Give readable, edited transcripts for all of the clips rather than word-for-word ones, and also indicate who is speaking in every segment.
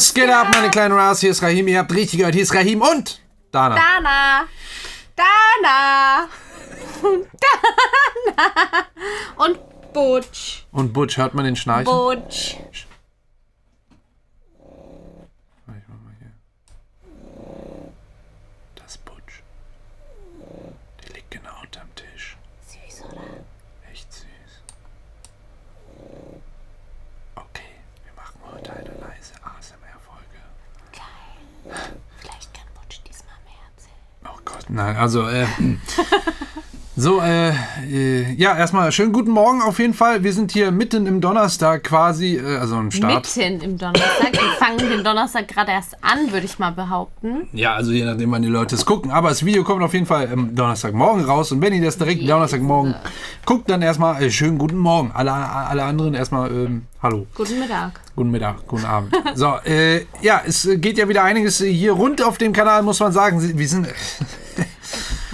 Speaker 1: Was geht ab, meine kleinen Ras? Hier ist Rahim, ihr habt richtig gehört. Hier ist Rahim und Dana.
Speaker 2: Dana. Und Butch.
Speaker 1: Und Butch, hört man den Schnarchen?
Speaker 2: Butch.
Speaker 1: Ich mach mal hier. Das ist Butch. Die liegt genau unterm Tisch.
Speaker 2: Süß, oder?
Speaker 1: Echt süß. Okay, wir machen heute eine leise ASMR-Folge.
Speaker 2: Geil. Vielleicht kann Butch diesmal mehr erzählen.
Speaker 1: Oh Gott, nein, also, ja, erstmal schönen guten Morgen auf jeden Fall. Wir sind hier mitten im Donnerstag quasi, also im Start.
Speaker 2: Mitten im Donnerstag. Wir fangen den Donnerstag gerade erst an, würde ich mal behaupten.
Speaker 1: Ja, also je nachdem, wann die Leute es gucken. Aber das Video kommt auf jeden Fall Donnerstagmorgen raus. Und wenn ihr das direkt Donnerstagmorgen guckt, dann erstmal schönen guten Morgen. Alle anderen erstmal hallo.
Speaker 2: Guten Mittag.
Speaker 1: Guten Mittag, guten Abend. So, ja, es geht ja wieder einiges hier rund auf dem Kanal, muss man sagen. Wir sind...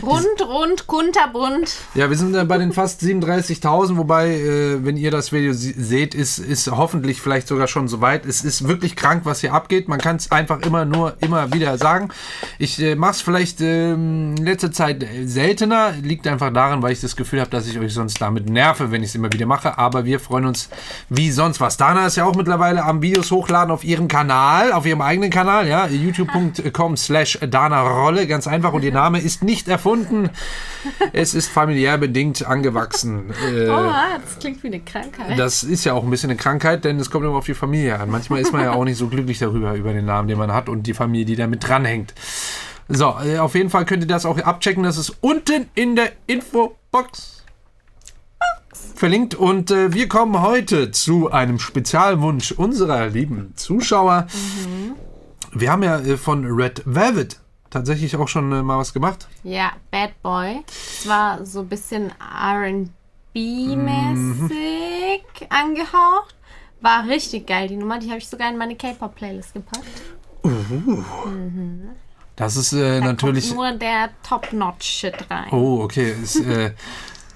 Speaker 2: Rund, kunterbunt.
Speaker 1: Ja, wir sind bei den fast 37.000, wobei, wenn ihr das Video seht, ist hoffentlich vielleicht sogar schon soweit. Es ist wirklich krank, was hier abgeht. Man kann es einfach immer wieder sagen. Ich mache es vielleicht in letzter Zeit seltener. Liegt einfach daran, weil ich das Gefühl habe, dass ich euch sonst damit nerve, wenn ich es immer wieder mache. Aber wir freuen uns wie sonst was. Dana ist ja auch mittlerweile am Videos hochladen auf ihrem Kanal, auf ihrem eigenen Kanal, ja, youtube.com/DanaRolle, ganz einfach. Und ihr Name ist nicht erfunden. Es ist familiär bedingt angewachsen.
Speaker 2: Das klingt wie eine Krankheit.
Speaker 1: Das ist ja auch ein bisschen eine Krankheit, denn es kommt immer auf die Familie an. Manchmal ist man ja auch nicht so glücklich darüber, über den Namen, den man hat und die Familie, die damit dranhängt. So, auf jeden Fall könnt ihr das auch abchecken. Das ist unten in der Infobox verlinkt. Und wir kommen heute zu einem Spezialwunsch unserer lieben Zuschauer. Wir haben ja von Red Velvet tatsächlich auch schon mal was gemacht.
Speaker 2: Ja, Bad Boy. Es war so ein bisschen R&B-mäßig angehaucht. War richtig geil, die Nummer. Die habe ich sogar in meine K-Pop-Playlist gepackt.
Speaker 1: Das ist
Speaker 2: Da
Speaker 1: natürlich...
Speaker 2: kommt nur der Top-Notch-Shit rein.
Speaker 1: Oh, okay. Ist,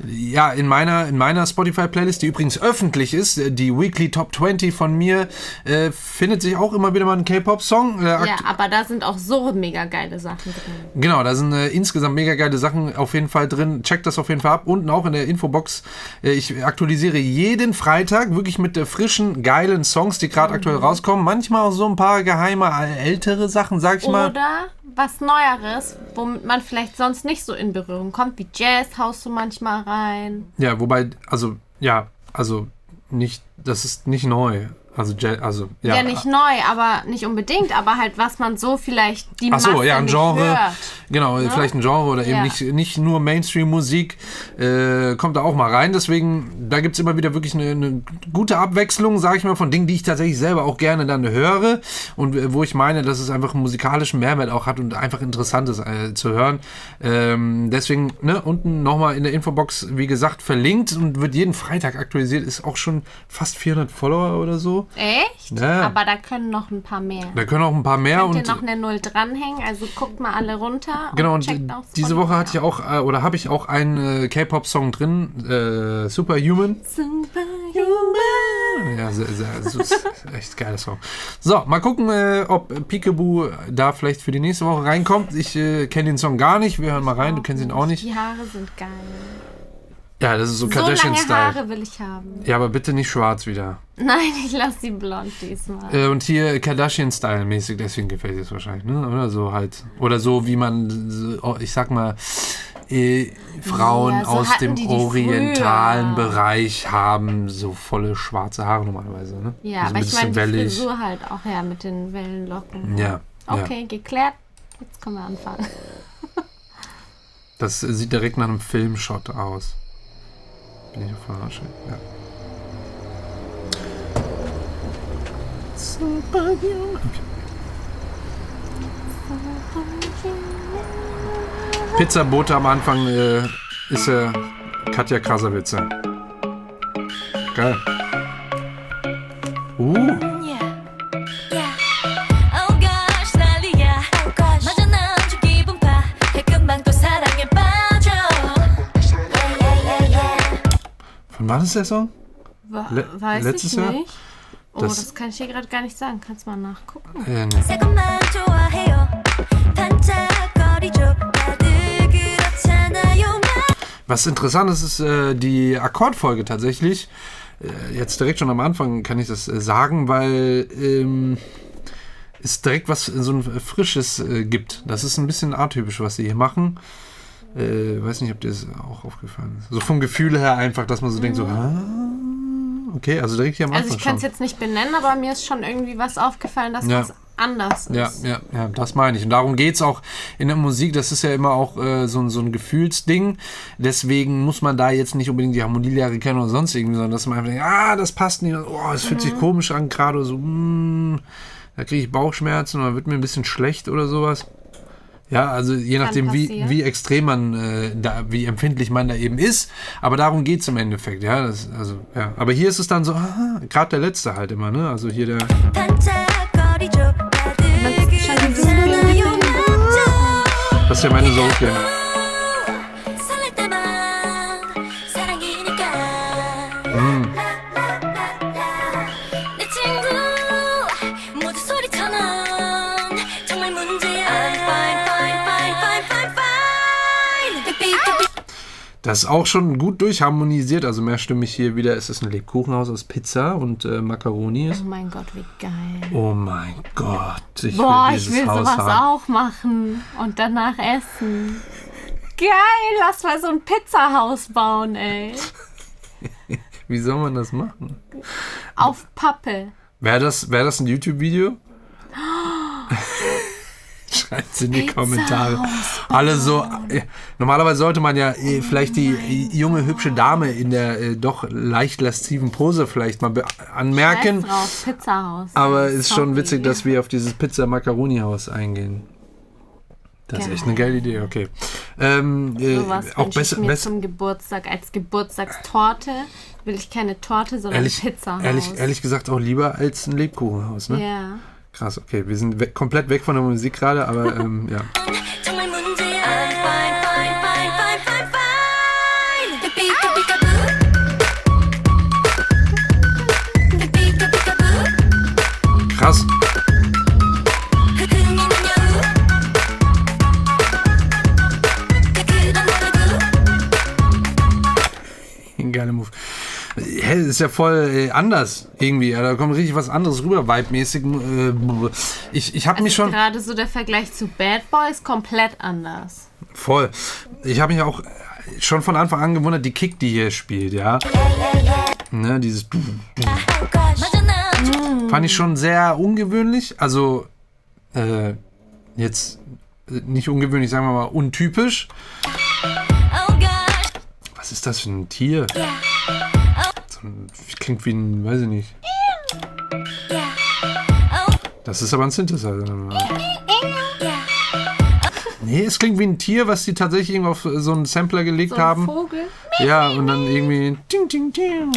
Speaker 1: ja, in meiner Spotify-Playlist, die übrigens öffentlich ist, die Weekly Top 20 von mir, findet sich auch immer wieder mal ein K-Pop-Song.
Speaker 2: Ja, aber da sind auch so mega geile Sachen drin.
Speaker 1: Genau, da sind insgesamt mega geile Sachen auf jeden Fall drin. Checkt das auf jeden Fall ab. Unten auch in der Infobox. Ich aktualisiere jeden Freitag wirklich mit frischen, geilen Songs, die gerade aktuell rauskommen. Manchmal auch so ein paar geheime, ältere Sachen, sag ich mal.
Speaker 2: Oder was Neueres, womit man vielleicht sonst nicht so in Berührung kommt, wie Jazz haust du manchmal rein.
Speaker 1: Ja, wobei, nicht, das ist nicht neu. Ja,
Speaker 2: nicht neu, aber nicht unbedingt, aber halt, was man so vielleicht die Masse
Speaker 1: ja, ein
Speaker 2: nicht
Speaker 1: Genre.
Speaker 2: hört.
Speaker 1: Genau, ne? Vielleicht ein Genre oder eben nicht nur Mainstream-Musik. Kommt da auch mal rein. Deswegen, da gibt es immer wieder wirklich eine gute Abwechslung, sage ich mal, von Dingen, die ich tatsächlich selber auch gerne dann höre und wo ich meine, dass es einfach einen musikalischen Mehrwert auch hat und einfach interessant ist zu hören. Deswegen, ne, unten nochmal in der Infobox, wie gesagt, verlinkt und wird jeden Freitag aktualisiert. Ist auch schon fast 400 Follower oder so.
Speaker 2: Echt?
Speaker 1: Ja.
Speaker 2: Aber da können noch ein paar mehr.
Speaker 1: Da können auch ein paar mehr.
Speaker 2: Könnt ihr
Speaker 1: und
Speaker 2: noch eine Null dranhängen, also guckt mal alle runter.
Speaker 1: Genau, und
Speaker 2: checkt auch
Speaker 1: diese Woche hatte ich auch, habe ich auch einen K-Pop-Song drin, Superhuman. Ja, das ist echt geiler Song. So, mal gucken, ob Peekaboo da vielleicht für die nächste Woche reinkommt. Ich kenne den Song gar nicht, wir hören mal rein, du kennst ihn auch nicht.
Speaker 2: Die Haare sind geil.
Speaker 1: Ja, das ist so
Speaker 2: So lange
Speaker 1: Kardashian-Style.
Speaker 2: Haare will ich haben.
Speaker 1: Ja, aber bitte nicht schwarz wieder.
Speaker 2: Nein, ich lasse sie blond diesmal.
Speaker 1: Und hier Kardashian-Style mäßig, deswegen gefällt dir es wahrscheinlich, ne? Oder so halt. Oder so, wie man, ich sag mal, Frauen
Speaker 2: Ja, so
Speaker 1: aus
Speaker 2: hatten
Speaker 1: dem
Speaker 2: die
Speaker 1: orientalen
Speaker 2: früher.
Speaker 1: Bereich haben so volle schwarze Haare normalerweise, ne?
Speaker 2: Ja,
Speaker 1: Also
Speaker 2: aber
Speaker 1: ein
Speaker 2: ich meine
Speaker 1: bisschen
Speaker 2: die
Speaker 1: wellig.
Speaker 2: Frisur halt auch mit den Wellenlocken.
Speaker 1: Ja.
Speaker 2: Okay,
Speaker 1: Ja.
Speaker 2: geklärt. Jetzt können wir anfangen.
Speaker 1: Das sieht direkt nach einem Filmshot aus. Bin ich auf Verarsche? Ja. Superhuman. Okay. Pizzabote am Anfang ist Katja Krasavice. Geil. Von wann ist der Song?
Speaker 2: Weiß
Speaker 1: letztes
Speaker 2: ich
Speaker 1: Jahr?
Speaker 2: nicht. Oh, das kann ich hier gerade gar nicht sagen. Kannst mal nachgucken.
Speaker 1: Nee. Was interessant ist die Akkordfolge tatsächlich. Jetzt direkt schon am Anfang kann ich das sagen, weil es direkt was so ein Frisches gibt. Das ist ein bisschen atypisch, was sie hier machen. Weiß nicht, ob dir das auch aufgefallen ist. So vom Gefühl her einfach, dass man so denkt, so, okay, also direkt hier am Anfang
Speaker 2: Also ich kann es jetzt nicht benennen, aber mir ist schon irgendwie was aufgefallen, dass was anders ist.
Speaker 1: Ja, das meine ich. Und darum geht es auch in der Musik. Das ist ja immer auch so ein Gefühlsding. Deswegen muss man da jetzt nicht unbedingt die Harmonielehre kennen oder sonst irgendwie, sondern dass man einfach denkt, das passt nicht. Oh, es fühlt sich komisch an, gerade so, da kriege ich Bauchschmerzen oder wird mir ein bisschen schlecht oder sowas. Ja, also je nachdem, wie extrem man, wie empfindlich man da eben ist. Aber darum geht es im Endeffekt, ja. Aber hier ist es dann so, gerade der letzte halt immer, ne? Also hier der... Das ist ja meine Soulcare. Das ist auch schon gut durchharmonisiert, also mehrstimmig hier wieder. Es ist ein Lebkuchenhaus aus Pizza und Macaroni.
Speaker 2: Oh mein Gott, wie geil.
Speaker 1: Oh mein Gott. Ich
Speaker 2: will sowas auch machen und danach essen. Geil, lass mal so ein Pizzahaus bauen, ey.
Speaker 1: Wie soll man das machen?
Speaker 2: Auf Pappe.
Speaker 1: Wäre das ein YouTube-Video? Schreibt es in die Kommentare. Alle so. Normalerweise sollte man ja vielleicht die junge, hübsche Dame in der doch leicht lasziven Pose vielleicht mal anmerken.
Speaker 2: Drauf, Pizzahaus.
Speaker 1: Aber es ist schon witzig, dass wir auf dieses Pizza-Macaroni-Haus eingehen. Das ist echt eine geile Idee, okay.
Speaker 2: Sowas
Speaker 1: auch
Speaker 2: wünsche ich mir zum Geburtstag. Als Geburtstagstorte will ich keine Torte, sondern Pizzahaus.
Speaker 1: Ehrlich gesagt auch lieber als ein Lebkuchenhaus, ne?
Speaker 2: Ja.
Speaker 1: Krass, okay. Wir sind komplett weg von der Musik gerade, aber ja. Krass. Geiler Move. Hey, das ist ja voll anders irgendwie. Ja, da kommt richtig was anderes rüber, vibe-mäßig. Ich habe mich schon...
Speaker 2: gerade so der Vergleich zu Bad Boys komplett anders.
Speaker 1: Voll. Ich habe mich auch schon von Anfang an gewundert, die Kick, die hier spielt, ja. Ne, dieses... Fand ich schon sehr ungewöhnlich. Also, jetzt nicht ungewöhnlich, sagen wir mal untypisch. Was ist das für ein Tier? Klingt wie ein, weiß ich nicht. Das ist aber ein Synthesizer. Nee, es klingt wie ein Tier, was die tatsächlich irgendwie auf so einen Sampler gelegt haben.
Speaker 2: So ein Vogel?
Speaker 1: Ja, und dann irgendwie... Ding, ding, ding.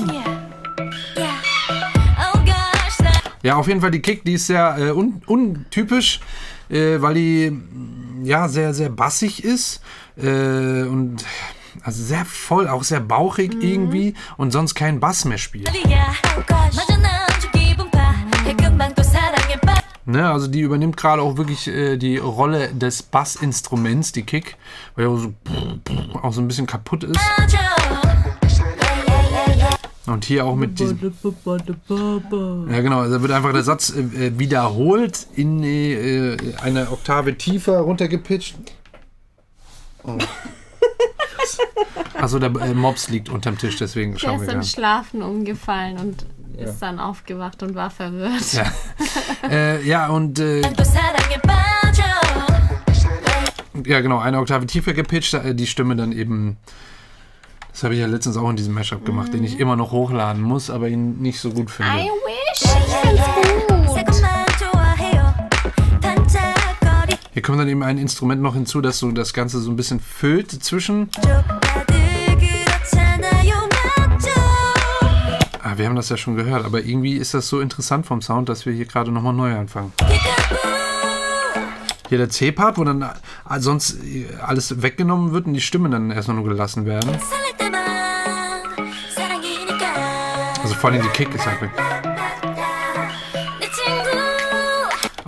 Speaker 1: Ja, auf jeden Fall die Kick, die ist sehr untypisch, weil die ja sehr, sehr bassig ist und also sehr voll, auch sehr bauchig irgendwie und sonst keinen Bass mehr spielt. Ne, also die übernimmt gerade auch wirklich die Rolle des Bassinstruments, die Kick, weil er auch so ein bisschen kaputt ist. Und hier auch mit diesem... Ja genau, also da wird einfach der Satz wiederholt in eine Oktave tiefer runtergepitcht. Oh. Achso, der Mops liegt unterm Tisch, deswegen schauen wir
Speaker 2: Der ist im
Speaker 1: gerade.
Speaker 2: Schlafen umgefallen und ist dann aufgewacht und war verwirrt.
Speaker 1: Ja, und... ja genau, eine Oktave tiefer gepitcht, die Stimme dann eben... Das habe ich ja letztens auch in diesem Mashup gemacht, den ich immer noch hochladen muss, aber ihn nicht so gut finde.
Speaker 2: I wish, ich find's gut.
Speaker 1: Hier kommt dann eben ein Instrument noch hinzu, das so das Ganze so ein bisschen füllt zwischen. Wir haben das ja schon gehört, aber irgendwie ist das so interessant vom Sound, dass wir hier gerade nochmal neu anfangen. Hier der C-Part, wo dann sonst alles weggenommen wird und die Stimmen dann erstmal nur gelassen werden. Also vor allem die Kick ist halt weg.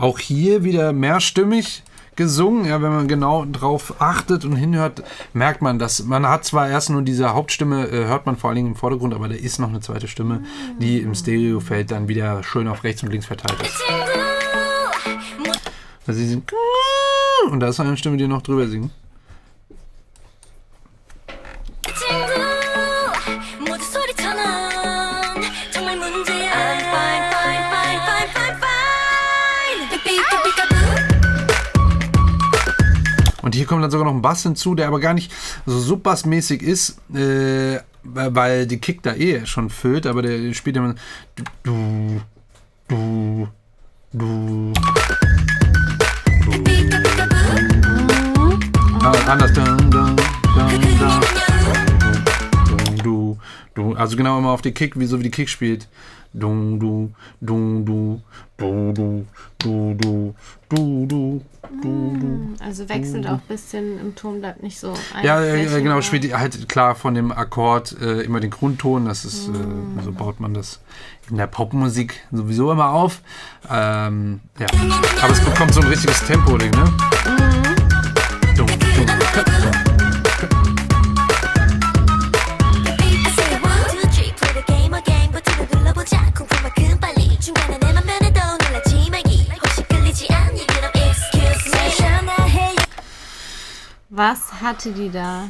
Speaker 1: Auch hier wieder mehrstimmig gesungen. Ja, wenn man genau drauf achtet und hinhört, merkt man, dass man hat zwar erst nur diese Hauptstimme, hört man vor allen Dingen im Vordergrund, aber da ist noch eine zweite Stimme, die im Stereofeld dann wieder schön auf rechts und links verteilt ist. Also sie sind und da ist eine Stimme, die noch drüber singt. Und hier kommt dann sogar noch ein Bass hinzu, der aber gar nicht so subbassmäßig ist, weil die Kick da schon füllt, aber der spielt immer du. Anders. Also genau immer auf die Kick, so wie die Kick spielt.
Speaker 2: Also wechselt auch ein bisschen im Ton, bleibt nicht so
Speaker 1: ja, genau, spielt halt klar von dem Akkord immer den Grundton, das ist, so baut man das in der Popmusik sowieso immer auf. Ja. Aber es bekommt so ein richtiges Tempo-Ding, ne?
Speaker 2: Was hatte die da?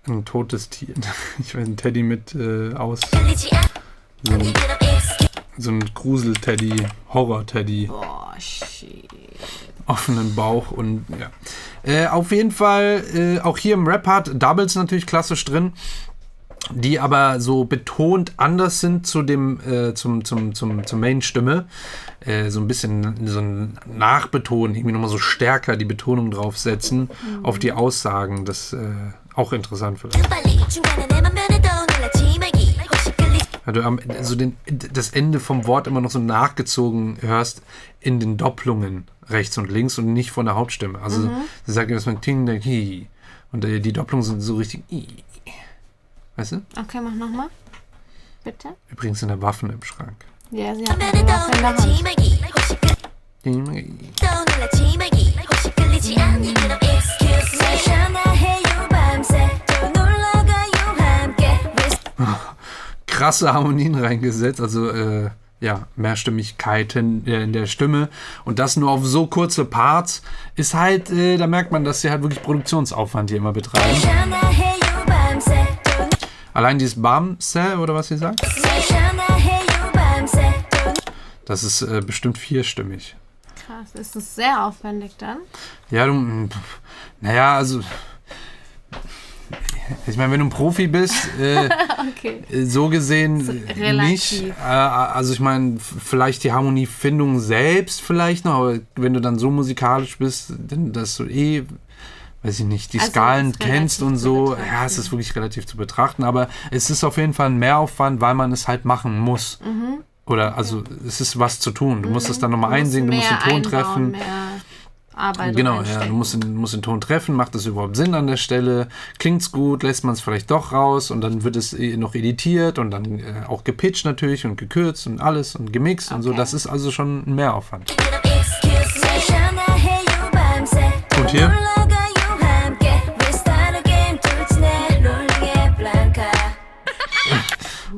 Speaker 1: Ein totes Tier. Ich weiß, ein Teddy mit aus. So ein Grusel-Teddy, Horror-Teddy.
Speaker 2: Boah, shit.
Speaker 1: Offenen Bauch und ja. Auf jeden Fall, auch hier im Rap-Part Doubles natürlich klassisch drin, die aber so betont anders sind zu dem, zur Main-Stimme. So ein bisschen so ein Nachbetonen, irgendwie nochmal so stärker die Betonung draufsetzen auf die Aussagen. Das auch interessant vielleicht. Also das Ende vom Wort immer noch so nachgezogen hörst in den Doppelungen rechts und links und nicht von der Hauptstimme. Also sie sagt ja, dass man ting, der hi. Und die Doppelungen sind so richtig i. Weißt du?
Speaker 2: Okay, mach nochmal. Bitte.
Speaker 1: Übrigens sind da Waffen im Schrank.
Speaker 2: Ja, sie hat eine Waffe in der Hand.
Speaker 1: Krasse Harmonien reingesetzt, also ja, Mehrstimmigkeiten in der Stimme und das nur auf so kurze Parts ist halt, da merkt man, dass sie halt wirklich Produktionsaufwand hier immer betreiben. Allein dieses Bamse oder was sie sagt, das ist bestimmt vierstimmig.
Speaker 2: Krass, ist das sehr aufwendig dann?
Speaker 1: Ja, naja, also ich meine, wenn du ein Profi bist,
Speaker 2: okay.
Speaker 1: So gesehen nicht. Also ich meine, vielleicht die Harmoniefindung selbst vielleicht noch, aber wenn du dann so musikalisch bist, dann dass du weiß ich nicht, die Skalen kennst und so, ja, es ist wirklich relativ zu betrachten, aber es ist auf jeden Fall ein Mehraufwand, weil man es halt machen muss. Oder, also, es ist was zu tun. Du musst es dann nochmal einsingen, du musst den Ton treffen.
Speaker 2: Arbeit
Speaker 1: genau, ja, du musst den Ton treffen, macht das überhaupt Sinn an der Stelle, klingt's gut, lässt man es vielleicht doch raus und dann wird es noch editiert und dann auch gepitcht natürlich und gekürzt und alles und gemixt und so. Das ist also schon ein Mehraufwand. Und hier?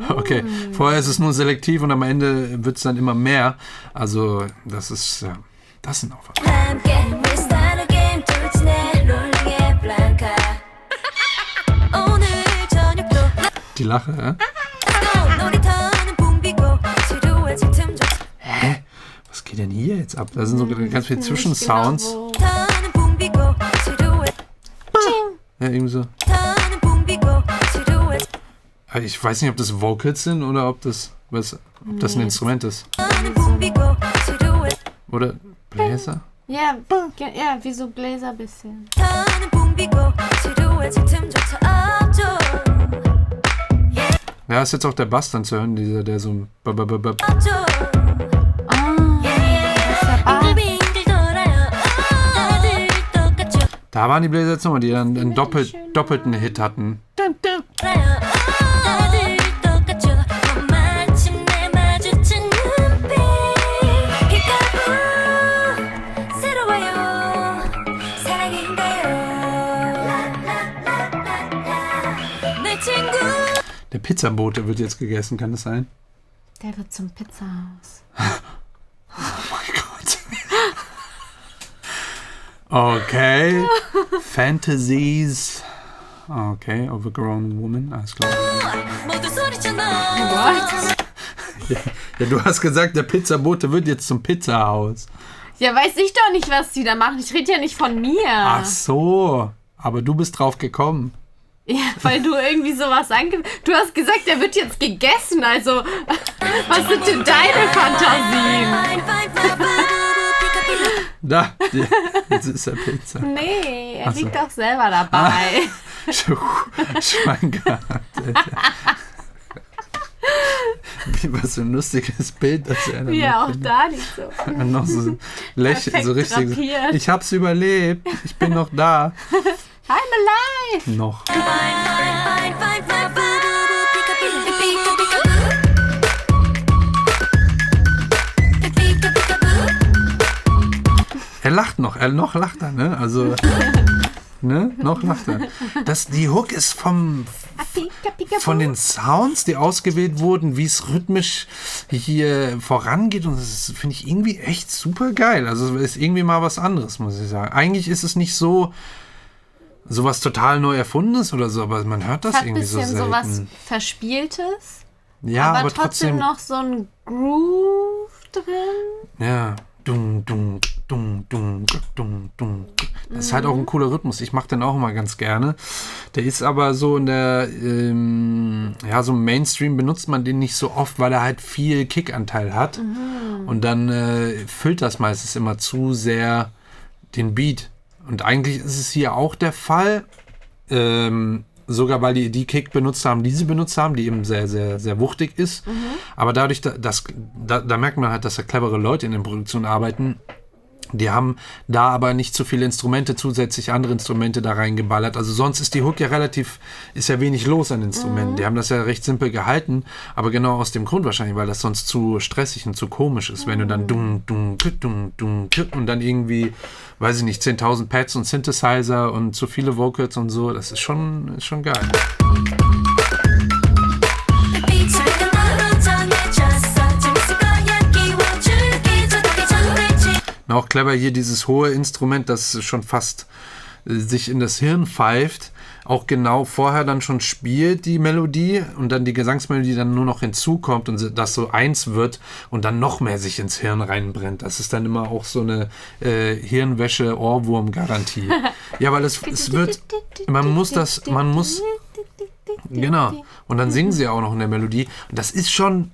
Speaker 1: Okay, vorher ist es nur selektiv und am Ende wird es dann immer mehr. Also, das ist, ja, das ist ein Aufwand. Die Lache, ja? Hä? Was geht denn hier jetzt ab? Da sind so ganz viele Zwischensounds. Ja, irgendwie so. Ich weiß nicht, ob das Vocals sind oder ob das ein Instrument ist. Oder Bläser?
Speaker 2: Ja, wie so Bläser ein bisschen.
Speaker 1: Ja, ist jetzt auch der Bass dann zu hören, der so... Da waren die Bläser jetzt nochmal, die dann einen doppelten Hit hatten. Pizzabote wird jetzt gegessen, kann das sein?
Speaker 2: Der wird zum Pizzahaus.
Speaker 1: Oh mein Gott. Okay. Fantasies. Okay, overgrown woman. Alles klar.
Speaker 2: What?
Speaker 1: Ja, du hast gesagt, der Pizzabote wird jetzt zum Pizzahaus.
Speaker 2: Ja, weiß ich doch nicht, was die da machen. Ich rede ja nicht von mir.
Speaker 1: Ach so. Aber du bist drauf gekommen.
Speaker 2: Ja, weil du irgendwie sowas Du hast gesagt, der wird jetzt gegessen. Also, was sind denn deine Fantasien?
Speaker 1: Da, jetzt ist er Pizza.
Speaker 2: Nee, er liegt doch selber dabei.
Speaker 1: Schwanger. Was für ein lustiges Bild, dass er dann
Speaker 2: Ja, auch da nicht so.
Speaker 1: noch so lächelt, so richtig.
Speaker 2: drapiert.
Speaker 1: Ich hab's überlebt, ich bin noch da.
Speaker 2: I'm alive!
Speaker 1: Noch. Er lacht noch, noch lacht er, ne? Also, ne? Noch lacht er. Die Hook ist von den Sounds, die ausgewählt wurden, wie es rhythmisch hier vorangeht, und das finde ich irgendwie echt super geil. Also ist irgendwie mal was anderes, muss ich sagen. Eigentlich ist es nicht so was total neu erfundenes oder so, aber man hört das irgendwie so selten.
Speaker 2: Hat ein bisschen sowas Verspieltes,
Speaker 1: ja, aber
Speaker 2: trotzdem noch so ein Groove drin.
Speaker 1: Ja. Dung, dung, dung, dung, dung, dung. Das ist halt auch ein cooler Rhythmus. Ich mache den auch immer ganz gerne. Der ist aber so in der, so im Mainstream benutzt man den nicht so oft, weil er halt viel Kickanteil hat. Und dann füllt das meistens immer zu sehr den Beat. Und eigentlich ist es hier auch der Fall. Sogar weil die Kick benutzt haben, die sie benutzt haben, die eben sehr, sehr, sehr wuchtig ist. Aber dadurch, da merkt man halt, dass da clevere Leute in der Produktion arbeiten. Die haben da aber nicht so viele Instrumente, zusätzlich andere Instrumente da reingeballert. Also sonst ist die Hook ja ist ja wenig los an Instrumenten. Die haben das ja recht simpel gehalten, aber genau aus dem Grund wahrscheinlich, weil das sonst zu stressig und zu komisch ist, wenn du dann dung, dung, dung, dung, und dann irgendwie, weiß ich nicht, 10.000 Pads und Synthesizer und zu viele Vocals und so. Das ist schon geil. Auch clever hier dieses hohe Instrument, das schon fast sich in das Hirn pfeift, auch genau vorher dann schon spielt die Melodie und dann die Gesangsmelodie dann nur noch hinzukommt und das so eins wird und dann noch mehr sich ins Hirn reinbrennt. Das ist dann immer auch so eine Hirnwäsche-Ohrwurm-Garantie. Ja, weil es wird, man muss, genau. Und dann singen sie auch noch in der Melodie. Und das ist schon,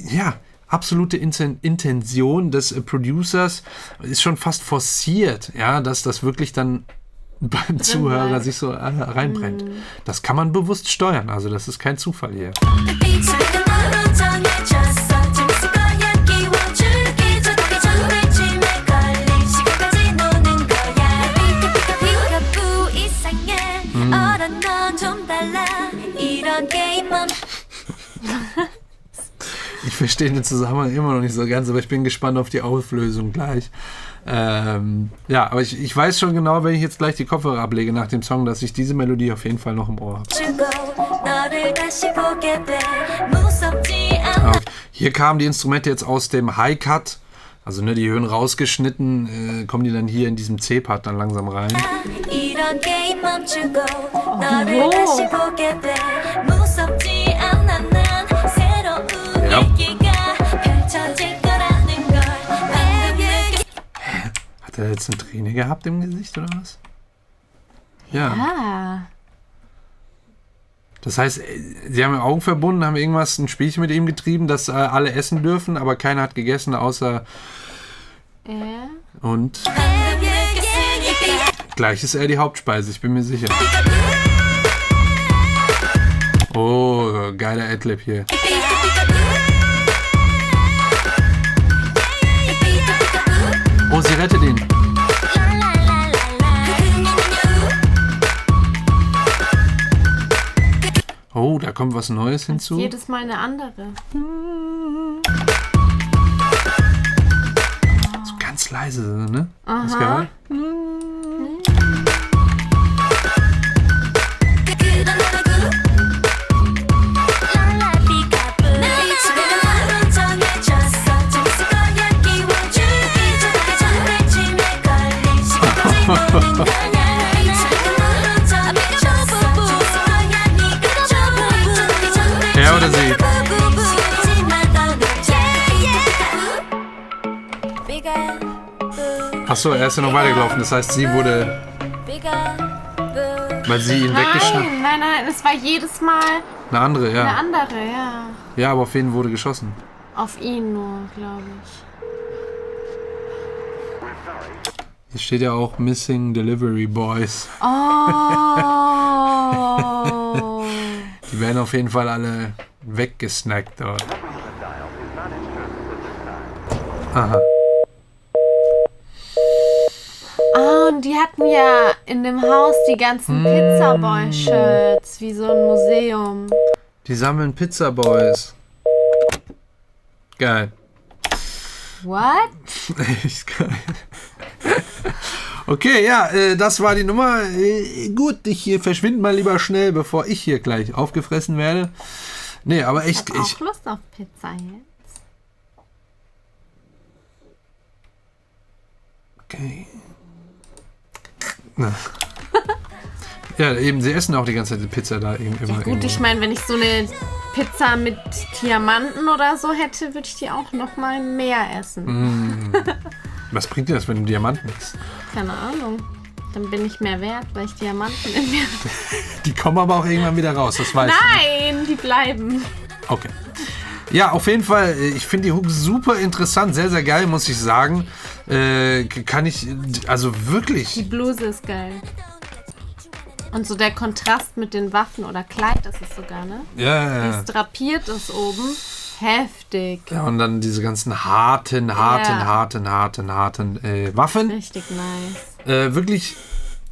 Speaker 1: ja, absolute Intention des Producers, ist schon fast forciert, ja, dass das wirklich dann beim Zuhörer sich so reinbrennt. Das kann man bewusst steuern, also das ist kein Zufall hier. Ich verstehe den Zusammenhang immer noch nicht so ganz, aber ich bin gespannt auf die Auflösung gleich. Ja, aber ich weiß schon genau, wenn ich jetzt gleich die Kopfhörer ablege nach dem Song, dass ich diese Melodie auf jeden Fall noch im Ohr habe. Okay. Hier kamen die Instrumente jetzt aus dem High-Cut, also ne, die Höhen rausgeschnitten, kommen die dann hier in diesem C-Part dann langsam rein. Ja. Hat er jetzt eine Träne gehabt im Gesicht oder was? Ja. Das heißt, sie haben Augen verbunden, haben ein Spielchen mit ihm getrieben, dass alle essen dürfen, aber keiner hat gegessen, außer und gleich ist er die Hauptspeise, ich bin mir sicher. Oh, geiler Adlib hier. Oh, sie rettet ihn. Oh, da kommt was Neues hinzu.
Speaker 2: Jedes Mal eine andere.
Speaker 1: So ganz leise, ne? Hast du gehört? Er oder sie? Achso, er ist ja noch weitergelaufen. Das heißt, sie wurde... Weil sie ihn weggeschnappt...
Speaker 2: Nein, es war jedes Mal
Speaker 1: Eine andere, ja.
Speaker 2: eine andere, ja.
Speaker 1: Ja, aber auf wen wurde geschossen?
Speaker 2: Auf ihn nur, glaube ich.
Speaker 1: Hier steht ja auch Missing Delivery Boys.
Speaker 2: Oh.
Speaker 1: Die werden auf jeden Fall alle weggesnackt dort. Aha.
Speaker 2: Und die hatten ja in dem Haus die ganzen Pizzaboy-Shirts, wie so ein Museum.
Speaker 1: Die sammeln Pizza Boys. Geil.
Speaker 2: What?
Speaker 1: Echt geil. Okay, ja, das war die Nummer. Gut, ich verschwinde mal lieber schnell, bevor ich hier gleich aufgefressen werde. Nee, aber echt...
Speaker 2: Ich hab auch Lust auf Pizza jetzt.
Speaker 1: Okay. Ja, eben, sie essen auch die ganze Zeit die Pizza da eben immer.
Speaker 2: Ja gut, ich meine, wenn ich so eine Pizza mit Diamanten oder so hätte, würde ich die auch noch mal mehr essen.
Speaker 1: Was bringt dir das, wenn du Diamanten isst?
Speaker 2: Keine Ahnung. Dann bin ich mehr wert, weil ich Diamanten in mir...
Speaker 1: Die kommen aber auch irgendwann wieder raus, das weißt du.
Speaker 2: Nein, die bleiben.
Speaker 1: Okay. Ja, auf jeden Fall, ich finde die Hook super interessant, sehr, sehr geil, muss ich sagen. Kann ich, also wirklich...
Speaker 2: Die Bluse ist geil. Und so der Kontrast mit den Waffen oder Kleid ist es sogar, ne?
Speaker 1: Ja.
Speaker 2: Wie es drapiert ist oben. Heftig.
Speaker 1: Ja, und dann diese ganzen harten Waffen.
Speaker 2: Richtig nice.
Speaker 1: Wirklich,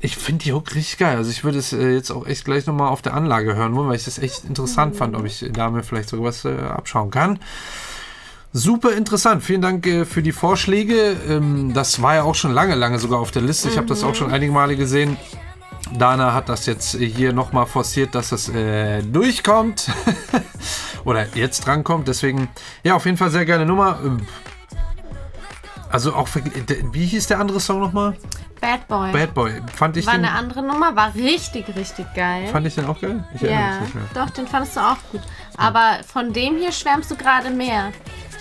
Speaker 1: ich finde die Hook richtig geil. Also ich würde es jetzt auch echt gleich nochmal auf der Anlage hören wollen, weil ich das echt interessant fand, ob ich da mir vielleicht sogar was abschauen kann. Super interessant. Vielen Dank für die Vorschläge. Das war ja auch schon lange sogar auf der Liste. Ich habe das auch schon einige Male gesehen. Dana hat das jetzt hier nochmal forciert, dass es durchkommt. Oder jetzt drankommt. Deswegen, ja, auf jeden Fall sehr geile Nummer. Also auch, wie hieß der andere Song nochmal?
Speaker 2: Bad Boy.
Speaker 1: Bad Boy. Fand ich
Speaker 2: war
Speaker 1: den,
Speaker 2: eine andere Nummer, war richtig geil.
Speaker 1: Fand ich den auch geil? Ich erinnere mich nicht mehr.
Speaker 2: Doch, den fandest du auch gut. Aber von dem hier schwärmst du gerade mehr.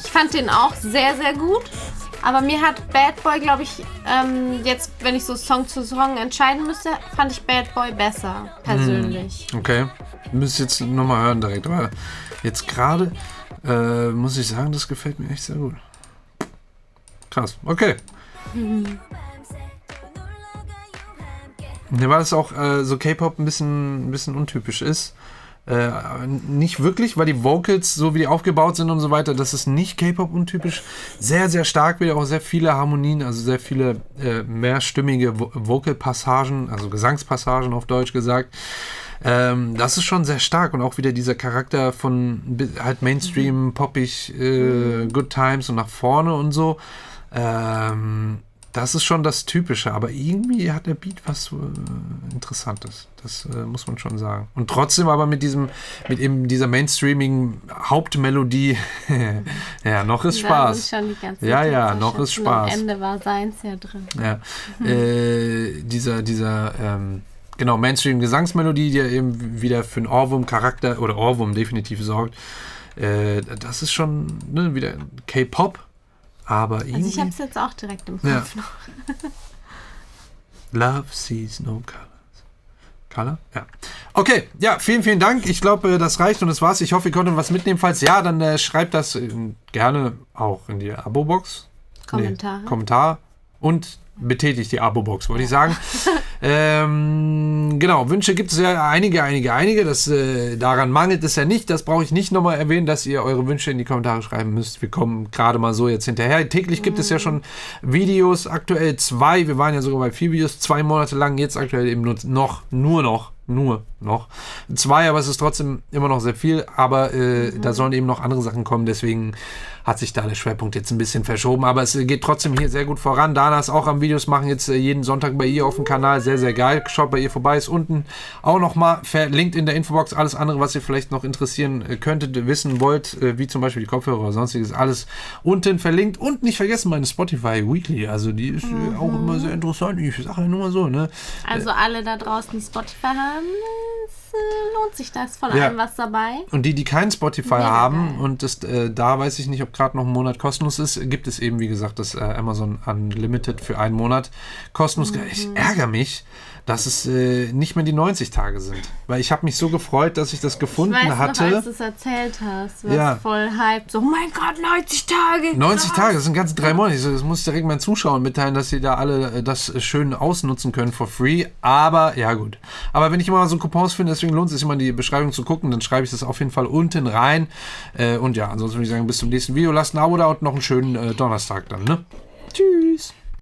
Speaker 2: Ich fand den auch sehr, sehr gut. Aber mir hat Bad Boy, glaube ich, jetzt, wenn ich so Song zu Song entscheiden müsste, fand ich Bad Boy besser, persönlich.
Speaker 1: Okay. Müsste jetzt nochmal hören direkt. Aber jetzt gerade muss ich sagen, das gefällt mir echt sehr gut. Krass. Okay. Mir war das auch so K-Pop ein bisschen untypisch ist. Nicht wirklich, weil die Vocals, so wie die aufgebaut sind und so weiter, das ist nicht K-Pop untypisch. Sehr, sehr stark, wieder auch sehr viele Harmonien, also sehr viele mehrstimmige Vocal-Passagen, also Gesangspassagen auf Deutsch gesagt. Das ist schon sehr stark und auch wieder dieser Charakter von halt Mainstream, poppig, Good Times und nach vorne und so. Das ist schon das Typische, aber irgendwie hat der Beat was Interessantes. Das muss man schon sagen. Und trotzdem aber mit eben dieser mainstreamigen Hauptmelodie, ja, noch ist Spaß.
Speaker 2: Schon die ganze
Speaker 1: ja, noch ist Spaß.
Speaker 2: Am Ende war seins ja drin.
Speaker 1: Ja, dieser genau, Mainstream-Gesangsmelodie, die ja eben wieder für einen Ohrwurm-Charakter oder Ohrwurm definitiv sorgt. Das ist schon wieder K-Pop. Aber irgendwie...
Speaker 2: Also ich habe es jetzt auch direkt im Kopf noch.
Speaker 1: Love sees no color. Ja. Okay, ja, vielen Dank. Ich glaube, das reicht und das war's. Ich hoffe, ihr konntet was mitnehmen. Falls ja, dann schreibt das gerne auch in die Abo-Box. Kommentar. Und betätigt die Abo-Box, wollte ich sagen. Genau, Wünsche gibt es ja einige. Daran mangelt es ja nicht. Das brauche ich nicht nochmal erwähnen, dass ihr eure Wünsche in die Kommentare schreiben müsst. Wir kommen gerade mal so jetzt hinterher. Täglich gibt es ja schon Videos, aktuell 2. Wir waren ja sogar bei 4 Videos, 2 Monate lang. Jetzt aktuell eben nur noch nur noch 2, aber es ist trotzdem immer noch sehr viel, aber da sollen eben noch andere Sachen kommen, deswegen hat sich da der Schwerpunkt jetzt ein bisschen verschoben, aber es geht trotzdem hier sehr gut voran. Dana ist auch am Videos machen, jetzt jeden Sonntag bei ihr auf dem Kanal, sehr, sehr geil. Schaut bei ihr vorbei, ist unten auch nochmal verlinkt in der Infobox. Alles andere, was ihr vielleicht noch interessieren könntet, wissen wollt, wie zum Beispiel die Kopfhörer oder sonstiges, alles unten verlinkt. Und nicht vergessen meine Spotify Weekly, also die ist auch immer sehr interessant. Ich sage ja nur mal so, ne?
Speaker 2: Also alle da draußen, die Spotify haben, lohnt sich das von allem was dabei.
Speaker 1: Und die kein Spotify
Speaker 2: Mega
Speaker 1: haben
Speaker 2: geil.
Speaker 1: und das, da weiß ich nicht, ob gerade noch ein Monat kostenlos ist, gibt es eben, wie gesagt, das Amazon Unlimited für einen Monat kostenlos. Ich ärgere mich, dass es nicht mehr die 90 Tage sind. Weil ich habe mich so gefreut, dass ich das gefunden hatte.
Speaker 2: Noch, als du es erzählt hast, du warst voll hyped. So, oh mein Gott, 90 Tage.
Speaker 1: 90 Tage, das sind ganze 3 Monate. Das muss ich direkt meinen Zuschauern mitteilen, dass sie da alle das schön ausnutzen können for free. Aber, ja gut. Aber wenn ich immer so Coupons finde, deswegen lohnt es sich immer in die Beschreibung zu gucken, dann schreibe ich das auf jeden Fall unten rein. Und ja, ansonsten würde ich sagen, bis zum nächsten Video. Lasst ein Abo da und noch einen schönen Donnerstag dann, ne? Tschüss.